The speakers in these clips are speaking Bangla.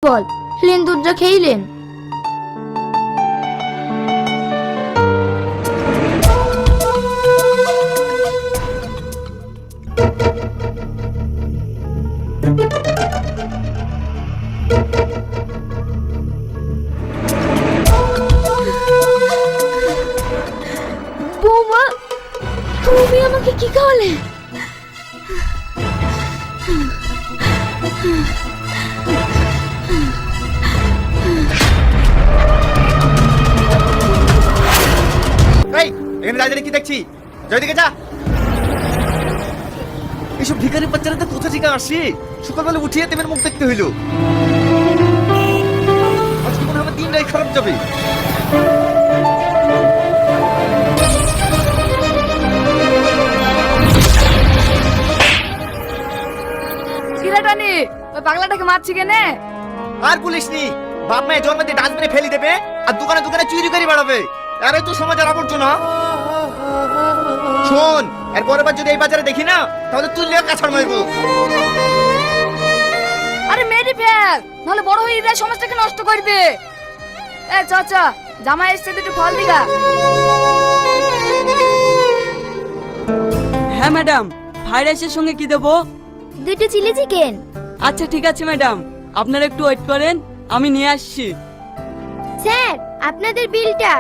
বল লেন দুধটা খেইলেন। বৌমা তুমি আমাকে কি খাওয়ালে? এখানে দাঁড়িয়ে কি দেখছি? জয়দিকে যা। এইসব ভিখারি বাচ্চারা তো কোথা থেকে আসে? সকালবেলা উঠিয়ে তেমের মুখ দেখতে হইলো। আজকে মনে হয় আমার দিনটাই খারাপ যাবে। কিরাটানি ওই পাগলাটাকে মারছি কেনে? আর পুলিশ নি, বাপ মায়ের জন্ম দিয়ে ডাস্টবিনে ফেলে দেবে আর দোকানে দোকানে চুরি করে বেড়াবে। আরে তো সমাজের আবর্জনা। শোন, এর পরের বার যদি এই বাজারে দেখি না তাহলে তুই লিয়ে কাছাড় মারবো। আরে মেরি ফেল, নাহলে বড় হয়ে এরা সমাজটাকে নষ্ট করবে। এ চাচা, জামাই এসছে দুটো ফল দিগা। হ্যাঁ ম্যাডাম, ফ্রাইড রাইসের সঙ্গে কি দেবো? দুটো চিলি চিকেন। আচ্ছা ঠিক আছে ম্যাডাম, আপনারা একটু ওয়েট করেন, আমি নিয়ে আসছি। স্যার আপনাদের বিলটা।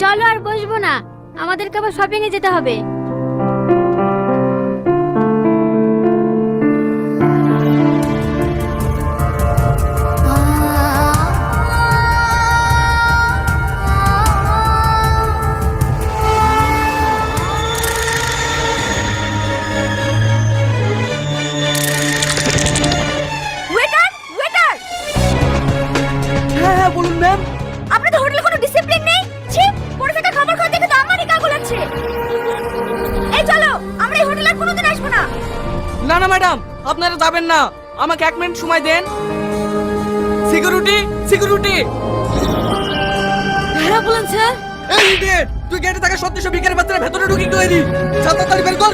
চলো আর বসবো না, আমাদেরকে আবার শপিং এ যেতে হবে। ওয়েটার ওয়েটার, হ্যাঁ হ্যাঁ বলুন ম্যাম। আপনাদের হোটেলে কোনো ডিসিপ্লিন নেই। ছি, পড়ে থাকা খাবার খাওয়া দেখে তো আমারই গা গোলাচ্ছে। এই চলো, আমরা এই হোটেলে আর কোনোদিন আসবো না। না না ম্যাডাম, আপনারা যাবেন না, আমাকে 1 মিনিট সময় দেন। Security security. হ্যাঁ বলেন স্যার। এই ইডিয়েট, তুই গেটে থাকা 3700 ভিখারি বাচ্চারা ভেতরে ঢুকে গেলি। তাড়াতাড়ি বের কর।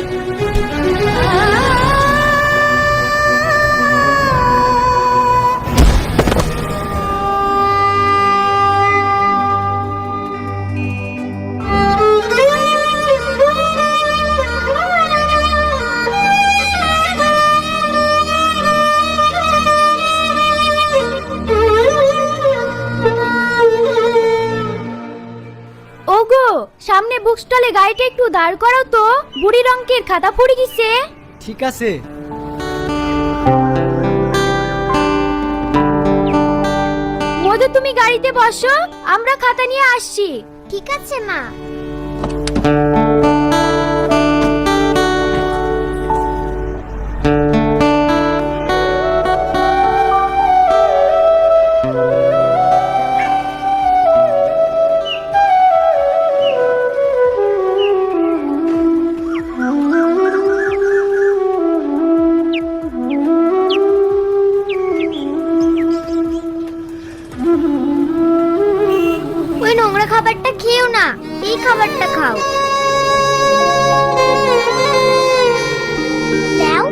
ওগো, সামনে বুক স্টলে গাড়িটা একটু দাঁড় করাও তো, বুড়ি রঙের খাতা পড়ে গেছে। ঠিক আছে। মধু তুমি গাড়িতে বসো, আমরা খাতা নিয়ে আসছি। ঠিক আছে মা। ওই নোংরা খাবারটা খেও না, এই খাবারটা খাও। দাও।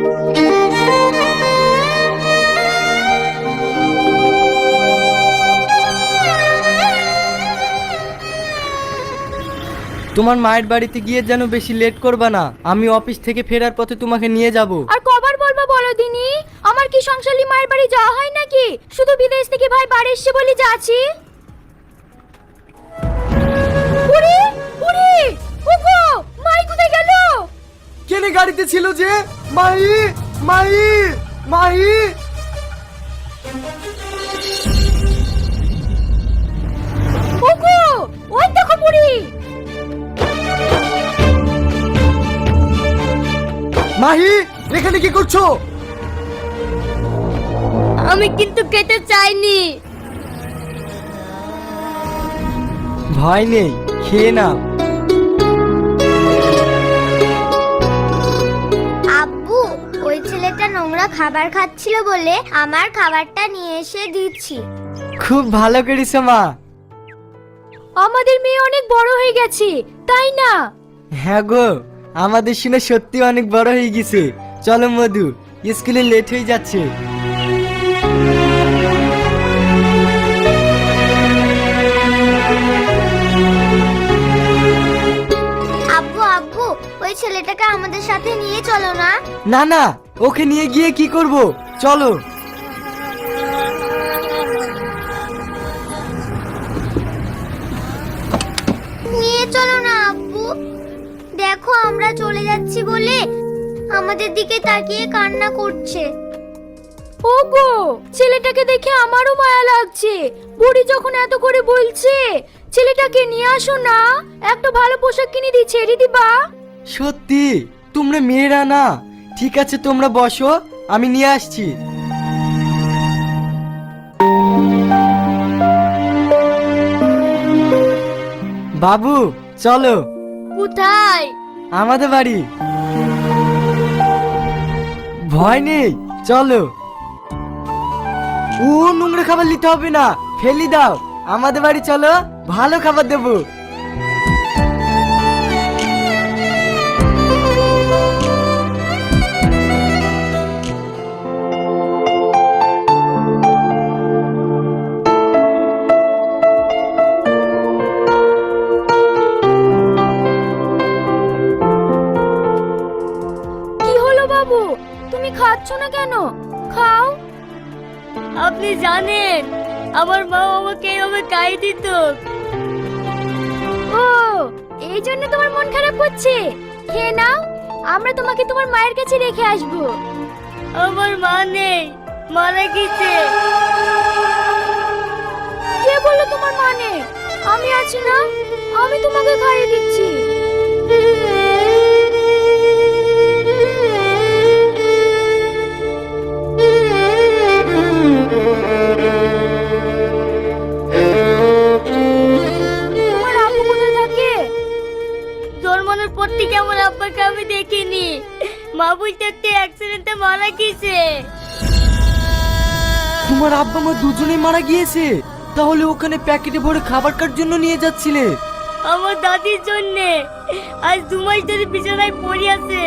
তোমার মায়ের বাড়িতে গিয়ে যেন বেশি লেট করবা না, আমি অফিস থেকে ফেরার পথে তোমাকে নিয়ে যাব। আর কবার বলবো বলো দিনি, আমার কি সংসারী মায়ের বাড়ি যাওয়া হয় নাকি? শুধু বিদেশ থেকে ভাই বাড়ি এসে বলি যাচ্ছি। উড়ি উড়ি, ওগো মাই কোথায় গেল? কেনে গাড়িতে ছিল যে? মাই মাই মাই। ওগো ওই দেখো বুড়ি। মাহি, এখানে কি করছো? আমি কিন্তু খেতে চাইনি। ভয় নেই, খেয়ে নাও। আব্বু, ওই ছেলেটা নোংরা খাবার খাচ্ছিল বলে আমার খাবারটা নিয়ে এসে দিচ্ছি। খুব ভালো করেছো মা। আমাদের মেয়ে অনেক বড় হয়ে গেছে, তাই না? হ্যাঁ গো, আমাদের শুনে সত্যি অনেক বড় হয়ে গেছে। চলো মধু, স্কুলে লেট হয়ে যাচ্ছে। আব্বু আব্বু, ওই ছেলেটাকে আমাদের সাথে নিয়ে চলো না। না না, ওকে নিয়ে গিয়ে কি করব, চলো। নিয়ে চলো না আব্বু। দেখো আমরা চলে যাচ্ছি বলে আমাদের দিকে তাকিয়ে কান্না করছে। ওগো, ছেলেটাকে দেখে আমারও মায়া লাগছে। বুড়ি যখন এত করে বলছে, ছেলেটাকে নিয়ে আসো না, একটা ভালো পোশাক কিনে দিয়ে ছেড়ে দিবা। সত্যি তোমরা মেয়েরা না? ঠিক আছে, তোমরা বসো, আমি নিয়ে আসছি। বাবু চলো, কোথায়? আমাদের বাড়ি। ভয় নেই, চলো। ও নোংরা খাবার নিতে হবে না, ফেলি দাও। আমাদের বাড়ি চলো, ভালো খাবার দেবো। কি হলো বাবু, তুমি খাচ্ছ না কেন? খাও। আপনি জানেন আমার মা আমাকে এইভাবে খাইয়ে দিত। ও, এই জন্য তোমার মন খারাপ করছে? খেয়ে নাও, আমরা তোমাকে তোমার মায়ের কাছে রেখে আসবো। আমার মা নেই, মারা গেছে। কে বললো তোমার মা নেই? আমি আছি না, আমি তোমাকে খাইয়ে দিচ্ছি। তোমার আব্বু কোথায় থাকে? জন্মানোর পর থেকে আমার আব্বাকে আমি দেখিনি। মা বলতে একটা অ্যাক্সিডেন্টে মারা গেছে। তোমার আব্বা মা দুজনেই মারা গিয়েছে? তাহলে ওখানে প্যাকেটে ভরে খাবার কার জন্য নিয়ে যাচ্ছিলে? আমার দাদির জন্য। আজ 2 মাস ধরে বিছানায় পড়ে আছে,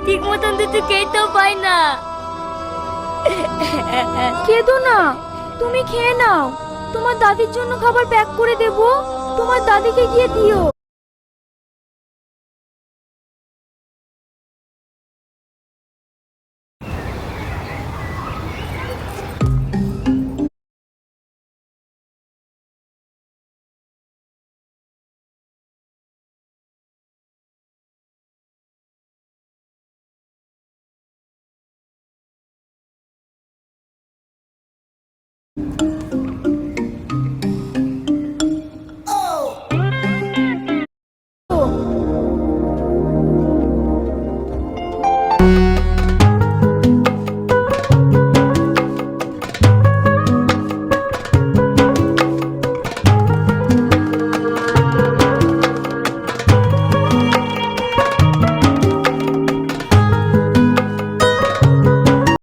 ঠিক মতন দুটো খেতেও পায় না। কেঁদো না, তুমি খেয়ে নাও। তোমার দাদির জন্য খাবার প্যাক করে দেবো, তোমার দাদিকে গিয়ে দিও।